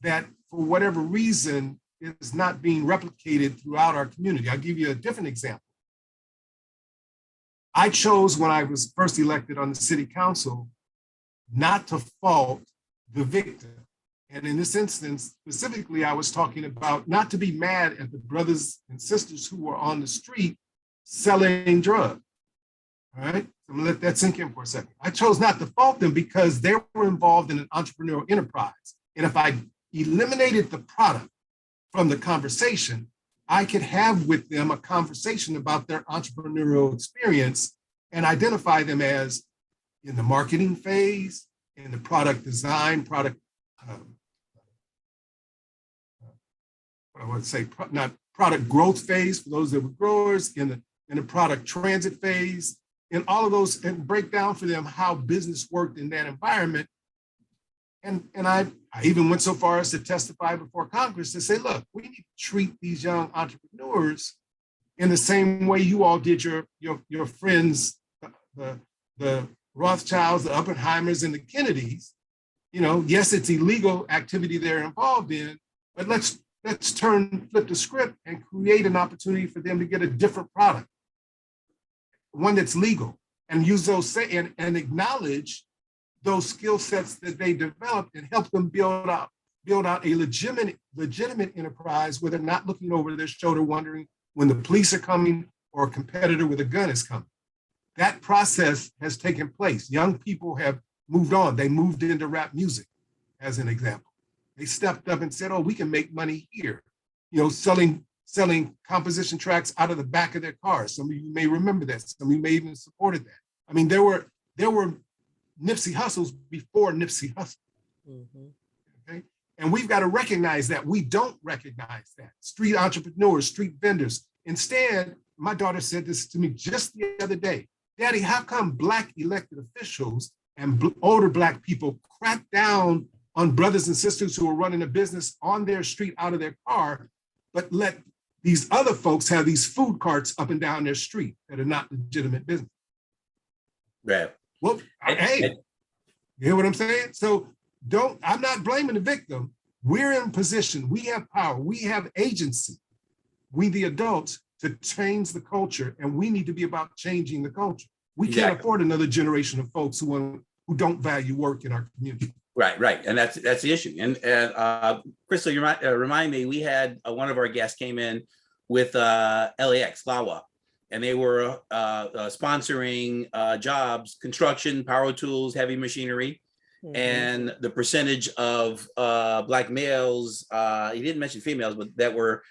that for whatever reason is not being replicated throughout our community. I'll give you a different example. I chose, when I was first elected on the city council, not to fault the victim. And in this instance, specifically, I was talking about not to be mad at the brothers and sisters who were on the street selling drugs. All right, I'm gonna let that sink in for a second. I chose not to fault them because they were involved in an entrepreneurial enterprise. And if I eliminated the product from the conversation, I could have with them a conversation about their entrepreneurial experience and identify them as in the marketing phase, in the product design, I would say not product growth phase for those that were growers, in the product transit phase, in all of those, and break down for them how business worked in that environment. And I even went so far as to testify before Congress to say, look, we need to treat these young entrepreneurs in the same way you all did your friends, the Rothschilds, the Oppenheimers, and the Kennedys. Yes, it's illegal activity they're involved in, but let's flip the script and create an opportunity for them to get a different product, one that's legal, and use those and acknowledge those skill sets that they developed and help them build out a legitimate enterprise where they're not looking over their shoulder wondering when the police are coming or a competitor with a gun is coming. That process has taken place. Young people have moved on. They moved into rap music, as an example. They stepped up and said, oh, we can make money here. Selling composition tracks out of the back of their cars. Some of you may remember that. Some of you may even supported that. I mean, there were Nipsey Hussles before Nipsey Hussle. Mm-hmm. Okay? And we've got to recognize that. We don't recognize that. Street entrepreneurs, street vendors. Instead, my daughter said this to me just the other day. Daddy, how come Black elected officials and older Black people crack down on brothers and sisters who are running a business on their street out of their car, but let these other folks have these food carts up and down their street that are not legitimate business? Right. Well, hey, you hear what I'm saying? So I'm not blaming the victim. We're in position, we have power, we have agency, we the adults, to change the culture, and we need to be about changing the culture. We can't afford another generation of folks who don't value work in our community. Right, and that's the issue. And Crystal, you remind me, we had one of our guests came in with LAX, LAWA, and they were sponsoring jobs, construction, power tools, heavy machinery, mm-hmm. and the percentage of Black males, he didn't mention females, but that were,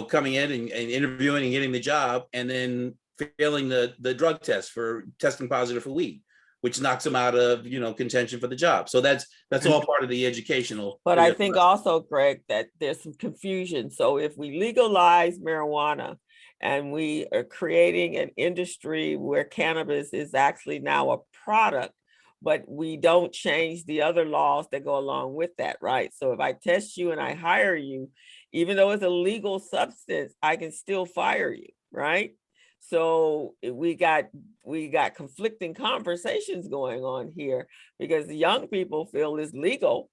coming in and interviewing and getting the job, and then failing the drug test for testing positive for weed, which knocks them out of, contention for the job. So that's all part of the educational. But I think also, Greg, that there's some confusion. So if we legalize marijuana and we are creating an industry where cannabis is actually now a product, but we don't change the other laws that go along with that, right? So if I test you and I hire you, even though it's a legal substance, I can still fire you, right? So we got conflicting conversations going on here because the young people feel it's legal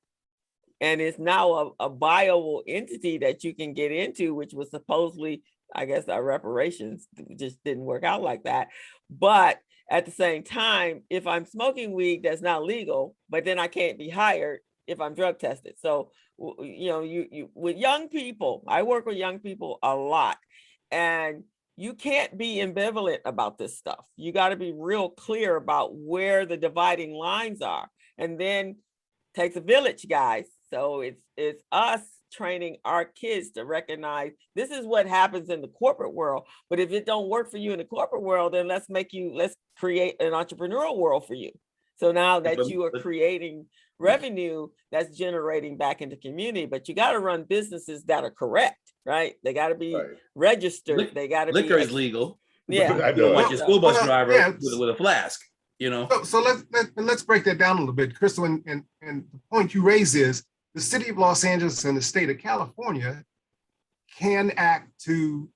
and it's now a viable entity that you can get into, which was supposedly, I guess, our reparations just didn't work out like that. But at the same time, if I'm smoking weed that's not legal, but then I can't be hired if I'm drug tested. So, you with young people, I work with young people a lot, and you can't be ambivalent about this stuff. You got to be real clear about where the dividing lines are. And then takes a village, guys. So it's us training our kids to recognize this is what happens in the corporate world. But if it don't work for you in the corporate world, then let's create an entrepreneurial world for you. So now that you are creating revenue that's generating back into community, but you got to run businesses that are correct, right? They got to be registered. They got to be liquor is legal. Yeah, I You don't know. want your school bus Well, driver yeah, with a flask, you know. So let's break that down a little bit, Crystal. And the point you raise is the city of Los Angeles and the state of California can act to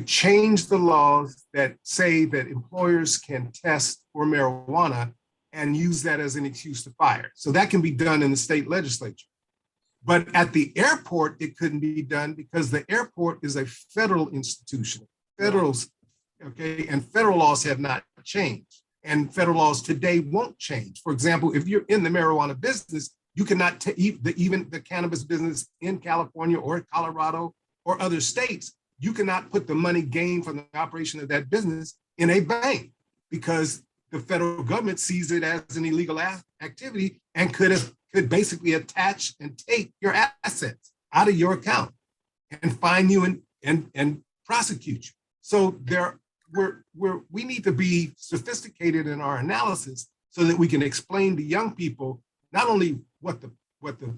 change the laws that say that employers can test for marijuana and use that as an excuse to fire. So that can be done in the state legislature. But at the airport, it couldn't be done because the airport is a federal institution. Okay, and federal laws have not changed. And federal laws today won't change. For example, if you're in the marijuana business, you cannot even the cannabis business in California or Colorado or other states, you cannot put the money gained from the operation of that business in a bank because the federal government sees it as an illegal activity and could basically attach and take your assets out of your account and fine you and prosecute you. So we need to be sophisticated in our analysis so that we can explain to young people not only what the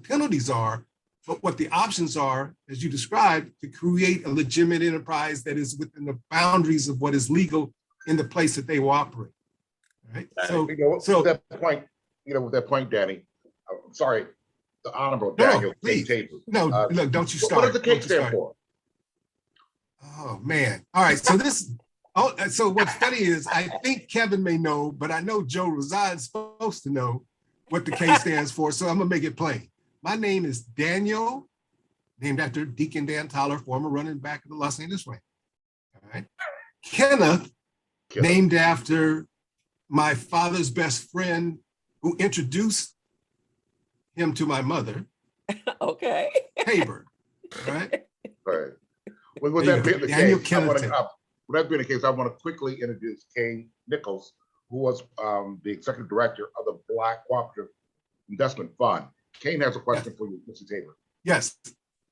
penalties are, but what the options are, as you described, to create a legitimate enterprise that is within the boundaries of what is legal in the place that they will operate. Right. So with that point, Danny, I'm sorry, the Honorable Daniel K. Tabor. No, look, don't you start. What does the K stand for? Oh man. All right. So what's funny is I think Kevin may know, but I know Joe Roson's supposed to know what the K stands for. So I'm gonna make it plain. My name is Daniel, named after Deacon Dan Tyler, former running back of the Los Angeles Rams. All right. Kenneth, named after my father's best friend who introduced him to my mother. Okay. Tabor. Right. Right. Well, with that being the case, I want to quickly introduce Kane Nichols, who was the executive director of the Black Cooperative Investment Fund. Kane has a question for you, Mr. Tabor. Yes.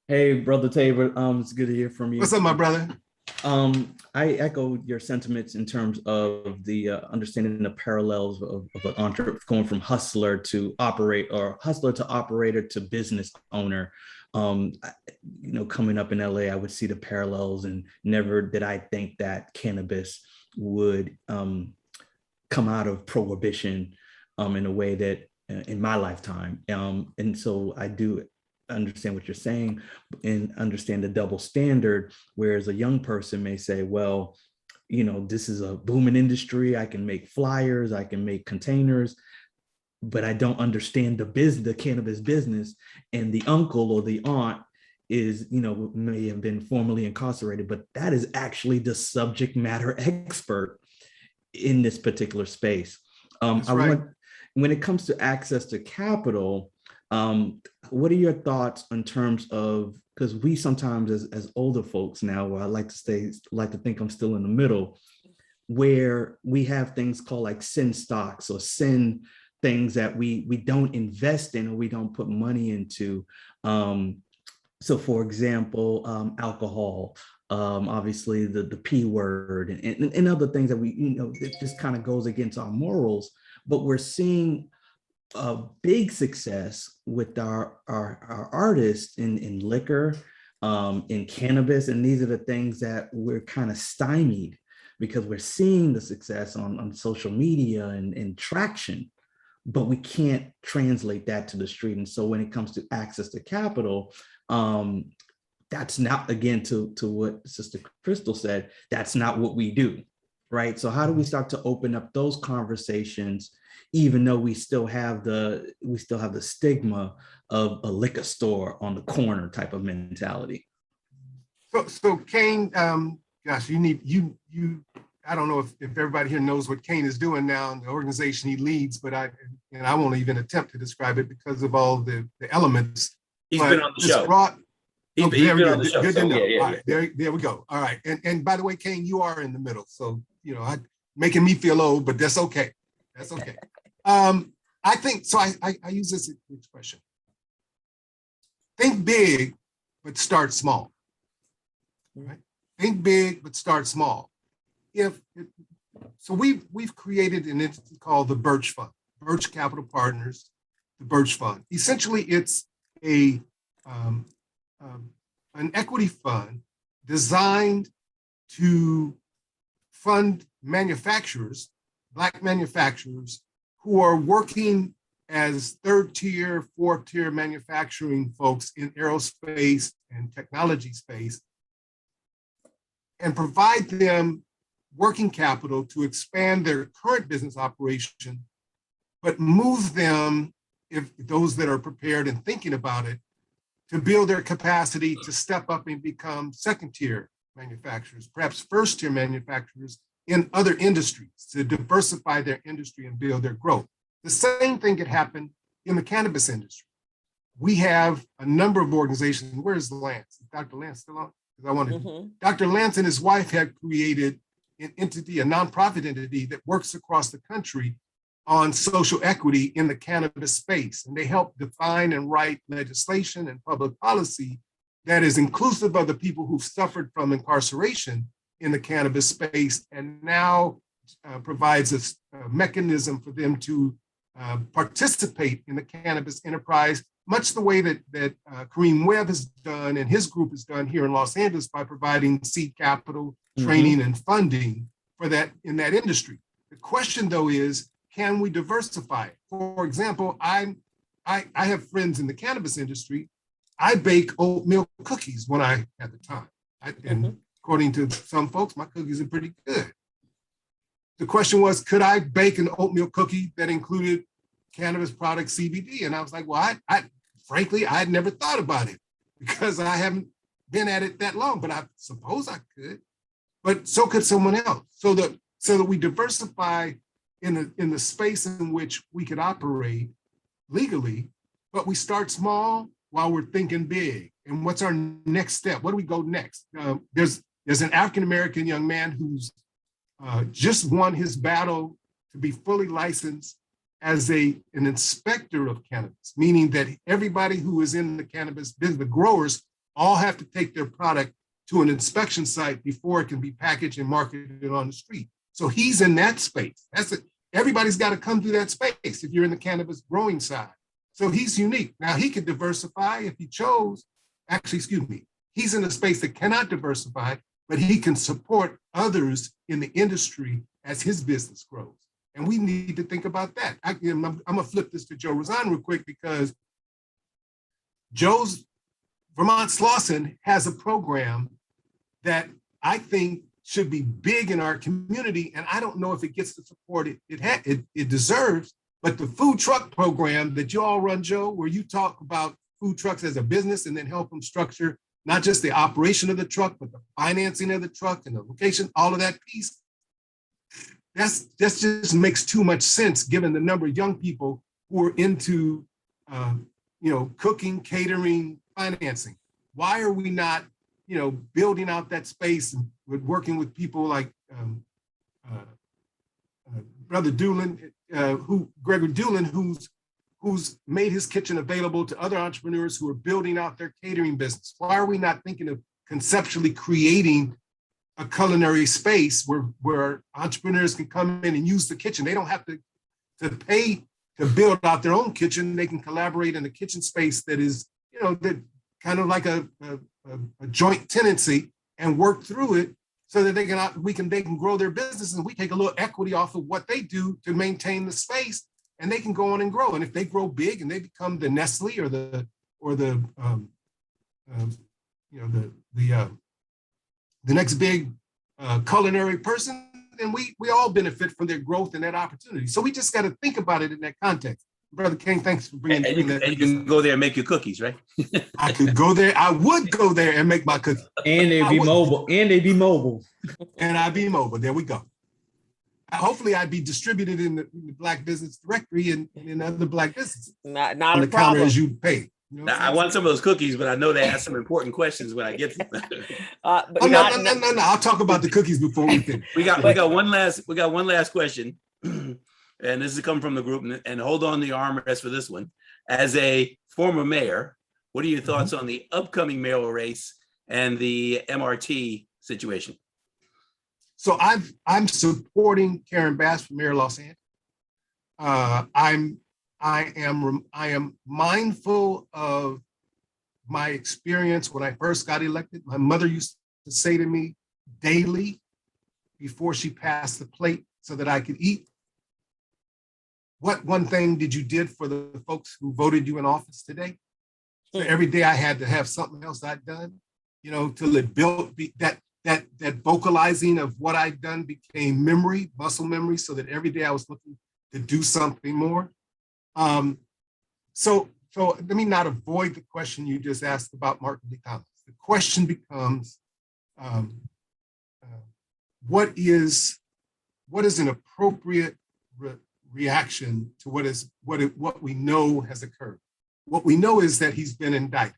Hey, Brother Tabor. It's good to hear from you. What's up, my brother? I echo your sentiments in terms of the understanding the parallels of an entrepreneur going from hustler to operator to business owner. Coming up in LA, I would see the parallels, and never did I think that cannabis would come out of prohibition in a way that in my lifetime. And so I do understand what you're saying and understand the double standard, whereas a young person may say, well, this is a booming industry. I can make flyers, I can make containers, but I don't understand the cannabis business. And the uncle or the aunt is, may have been formerly incarcerated, but that is actually the subject matter expert in this particular space. When it comes to access to capital, what are your thoughts in terms of, because we sometimes as older folks now, where I like to think I'm still in the middle, where we have things called like sin stocks or sin things that we don't invest in or we don't put money into. So for example, alcohol, obviously the P word and other things that it just kind of goes against our morals, but we're seeing a big success with our artists in liquor, in cannabis. And these are the things that we're kind of stymied because we're seeing the success on social media and traction, but we can't translate that to the street. And so when it comes to access to capital, that's not, again, to what Sister Crystal said, that's not what we do, right? So how do we start to open up those conversations, even though we still have the stigma of a liquor store on the corner type of mentality? So Kane, gosh, I don't know if everybody here knows what Kane is doing now in the organization he leads, but I won't even attempt to describe it because of all the elements. He's been on the show. He's been on the show. Good to know. Yeah. All right, there we go. All right. And by the way, Kane, you are in the middle. So, making me feel old, but that's okay. That's okay. I think, so I use this expression. Think big, but start small. Right? Think big, but start small. So we've created an entity called the Birch Fund, Birch Capital Partners, the Birch Fund. essentially, it's an equity fund designed to fund manufacturers, Black manufacturers, who are working as third-tier, fourth-tier manufacturing folks in aerospace and technology space, and provide them working capital to expand their current business operation, but move them, if those that are prepared and thinking about it, to build their capacity to step up and become second-tier manufacturers, perhaps first-tier manufacturers in other industries, to diversify their industry and build their growth. The same thing could happen in the cannabis industry. We have a number of organizations. Where's Lance? Is Dr. Lance still on? Because I wanted Dr. Lance and his wife had created an entity, a nonprofit entity that works across the country on social equity in the cannabis space. And they help define and write legislation and public policy that is inclusive of the people who've suffered from incarceration in the cannabis space, and now provides a mechanism for them to participate in the cannabis enterprise, much the way that Kareem Webb has done and his group has done here in Los Angeles by providing seed capital, training, and funding for that in that industry. The question, though, is, can we diversify it? For example, I have friends in the cannabis industry. I bake oatmeal cookies when I have the time. And according to some folks, my cookies are pretty good. The question was, could I bake an oatmeal cookie that included cannabis product CBD? And I was like, well, frankly, I had never thought about it because I haven't been at it that long, but I suppose I could. But so could someone else. So that we diversify in the space in which we could operate legally, but we start small while we're thinking big. And what's our next step? Where do we go next? There's an African-American young man who's just won his battle to be fully licensed as an inspector of cannabis, meaning that everybody who is in the cannabis business, the growers, all have to take their product to an inspection site before it can be packaged and marketed on the street. So he's in that space. That's it. Everybody's got to come through that space if you're in the cannabis growing side. So he's unique. Now he could diversify if he chose. Actually, excuse me. He's in a space that cannot diversify, but he can support others in the industry as his business grows. And we need to think about that. I'm gonna flip this to Joe Rosan real quick because Vermont Slaton has a program that I think should be big in our community. And I don't know if it gets the support it deserves, but the food truck program that you all run, Joe, where you talk about food trucks as a business and then help them structure not just the operation of the truck, but the financing of the truck and the location, all of that piece. That just makes too much sense given the number of young people who are into cooking, catering, financing. Why are we not building out that space and working with people like Brother Doolin, Gregory Doolin, who's made his kitchen available to other entrepreneurs who are building out their catering business? Why are we not thinking of conceptually creating a culinary space where entrepreneurs can come in and use the kitchen? They don't have to pay to build out their own kitchen. They can collaborate in a kitchen space that is, that kind of like a joint tenancy and work through it so that they can grow their business, and we take a little equity off of what they do to maintain the space, and they can go on and grow. And if they grow big and they become the Nestle or the next big culinary person, then we all benefit from their growth and that opportunity. So we just got to think about it in that context. Brother King, thanks for bringing that. And you can go there and make your cookies, right? I could go there. I would go there and make my cookies. And they'd be mobile. And they'd be mobile. And I'd be mobile. There we go. Hopefully I'd be distributed in the Black Business Directory and in other Black businesses. Not on a the counter problem. as you pay. Now, I want some of those cookies, but I know they ask some important questions when I get to them. No. I'll talk about the cookies before we finish. We got one last question. and this is coming from the group, and hold on the armrest for this one. As a former mayor, what are your thoughts on the upcoming mayoral race and the MRT situation? So I'm supporting Karen Bass for mayor of Los Angeles. I am mindful of my experience when I first got elected. My mother used to say to me daily before she passed the plate so that I could eat, what one thing did you did for the folks who voted you in office today? So every day I had to have something else I'd done, till it built that vocalizing of what I'd done became memory, muscle memory, so that every day I was looking to do something more. So let me not avoid the question you just asked about Martin Lee Thomas. The question becomes, what is an appropriate reaction to what we know has occurred? What we know is that he's been indicted,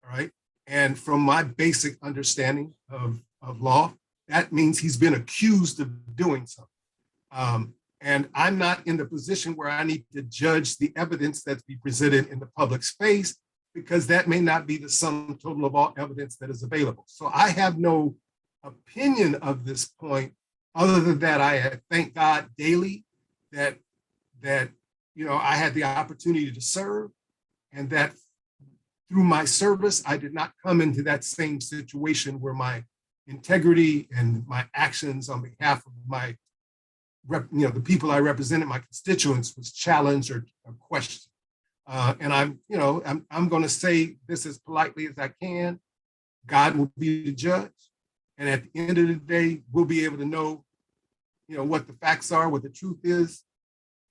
all right? And from my basic understanding of law, that means he's been accused of doing something. And I'm not in the position where I need to judge the evidence that's be presented in the public space, because that may not be the sum total of all evidence that is available. So I have no opinion of this point, other than that I thank God daily that I had the opportunity to serve, and that through my service, I did not come into that same situation where my integrity and my actions on behalf of the people I represented, my constituents, was challenged or questioned. And I'm going to say this as politely as I can. God will be the judge, and at the end of the day, we'll be able to know, what the facts are, what the truth is.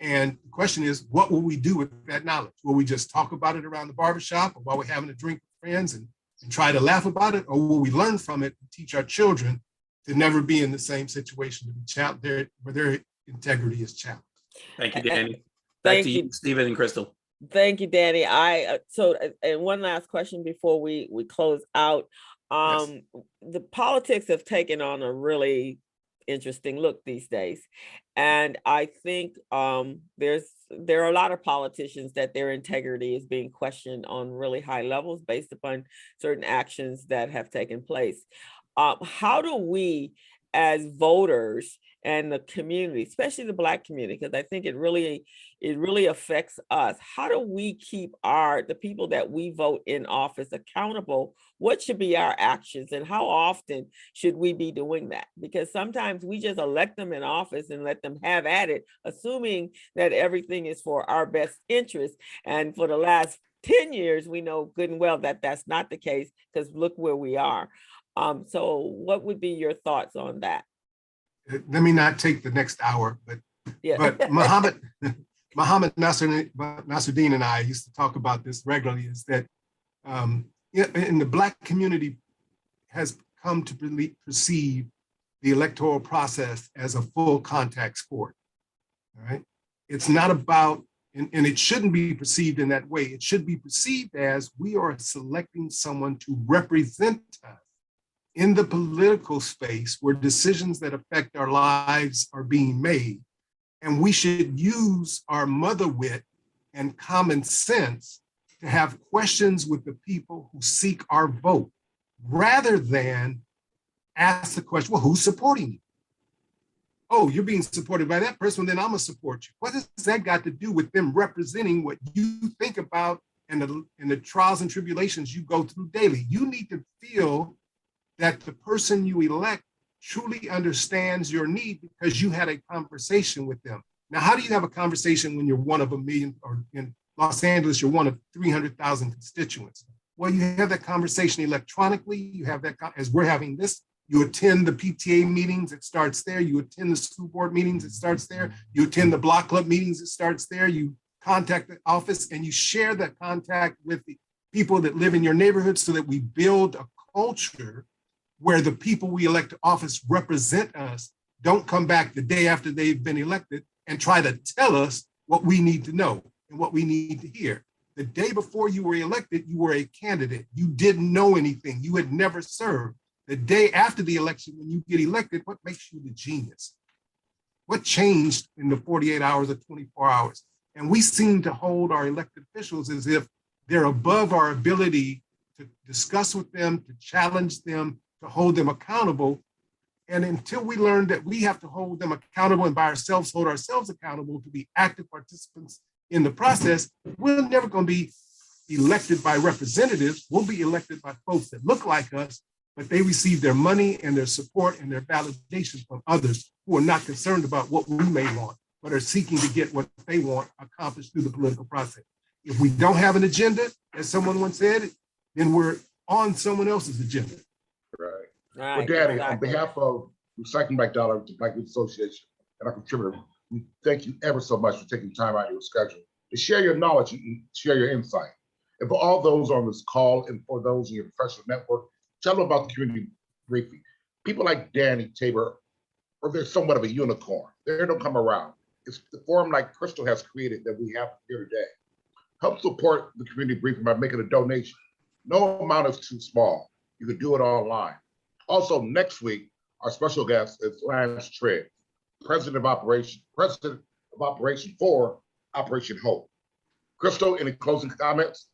And the question is, what will we do with that knowledge? Will we just talk about it around the barbershop or while we're having a drink with friends and try to laugh about it? Or will we learn from it and teach our children to never be in the same situation where their integrity is challenged? Thank you, Danny. Back to you, Stephen and Crystal. Thank you, Danny. And one last question before we close out. Yes. The politics have taken on a really interesting look these days. And I think there are a lot of politicians that their integrity is being questioned on really high levels based upon certain actions that have taken place. How do we as voters and the community, especially the Black community, because I think it really affects us. How do we keep the people that we vote in office accountable? What should be our actions, and how often should we be doing that? Because sometimes we just elect them in office and let them have at it, assuming that everything is for our best interest. And for the last 10 years, we know good and well that that's not the case, because look where we are. So what would be your thoughts on that? Let me not take the next hour, but Muhammad Nasruddin and I used to talk about this regularly, is that in the Black community has come to perceive the electoral process as a full contact sport, all right? It's not about, and it shouldn't be perceived in that way. It should be perceived as we are selecting someone to represent us in the political space where decisions that affect our lives are being made. And we should use our mother wit and common sense to have questions with the people who seek our vote, rather than ask the question, well, who's supporting you? Oh, you're being supported by that person, then I'm gonna support you. What has that got to do with them representing what you think about and the trials and tribulations you go through daily? You need to feel that the person you elect truly understands your need because you had a conversation with them. Now, how do you have a conversation when you're one of a million, or in Los Angeles, you're one of 300,000 constituents? Well, you have that conversation electronically. You have that, as we're having this, you attend the PTA meetings, it starts there. You attend the school board meetings, it starts there. You attend the block club meetings, it starts there. You contact the office and you share that contact with the people that live in your neighborhood, so that we build a culture where the people we elect to office represent us, don't come back the day after they've been elected and try to tell us what we need to know and what we need to hear. The day before you were elected, you were a candidate. You didn't know anything. You had never served. The day after the election, when you get elected, what makes you the genius? What changed in the 48 hours or 24 hours? And we seem to hold our elected officials as if they're above our ability to discuss with them, to challenge them, to hold them accountable. And until we learn that we have to hold them accountable and by ourselves hold ourselves accountable to be active participants in the process, we're never going to be elected by representatives. We'll be elected by folks that look like us, but they receive their money and their support and their validation from others who are not concerned about what we may want, but are seeking to get what they want accomplished through the political process. If we don't have an agenda, as someone once said, then we're on someone else's agenda. Right. Right, Well, Danny, on exactly. behalf of Recycling Black Dollar, the Black Youth Association, and our contributor, we thank you ever so much for taking time out of your schedule to share your knowledge and share your insight. And for all those on this call and for those in your professional network, tell them about the community briefing. People like Danny, Tabor, or they're somewhat of a unicorn. They don't come around. It's the forum like Crystal has created that we have here today. Help support the community briefing by making a donation. No amount is too small. You can do it online. Also, next week, our special guest is Lance Trigg, President of Operation for Operation Hope. Crystal, any closing comments?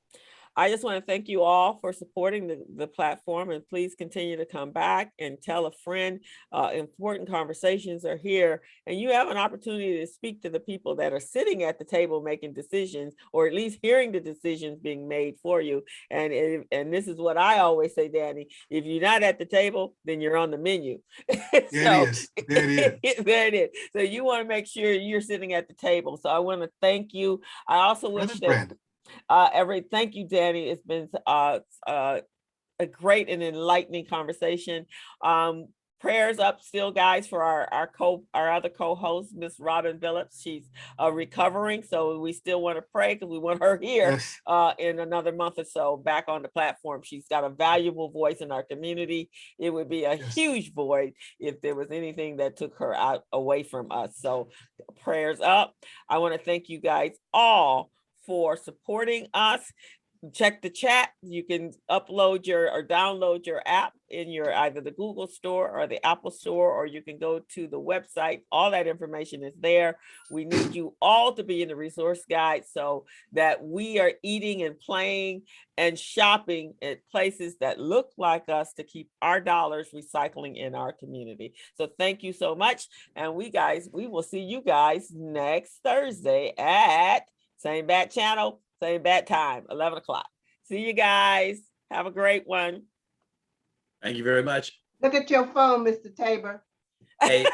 I just want to thank you all for supporting the platform, and please continue to come back and tell a friend. Important conversations are here, and you have an opportunity to speak to the people that are sitting at the table making decisions, or at least hearing the decisions being made for you. And this is what I always say, Danny, if you're not at the table, then you're on the menu. There it is. There it is. So you want to make sure you're sitting at the table. So I want to thank you. I also wish that thank you, Danny. It's been a great and enlightening conversation. Prayers up still, guys, for our other co-host, Miss Robin Billups. She's recovering, so we still want to pray because we want her here in another month or so back on the platform. She's got a valuable voice in our community. It would be a huge void if there was anything that took her away from us. So prayers up. I want to thank you guys all for supporting us. Check the chat. You can upload or download your app in your either the Google Store or the Apple Store, or you can go to the website. All that information is there. We need you all to be in the resource guide so that we are eating and playing and shopping at places that look like us to keep our dollars recycling in our community. So thank you so much. And we will see you guys next Thursday at same bat channel, same bat time, 11 o'clock. See you guys. Have a great one. Thank you very much. Look at your phone, Mr. Tabor. Hey.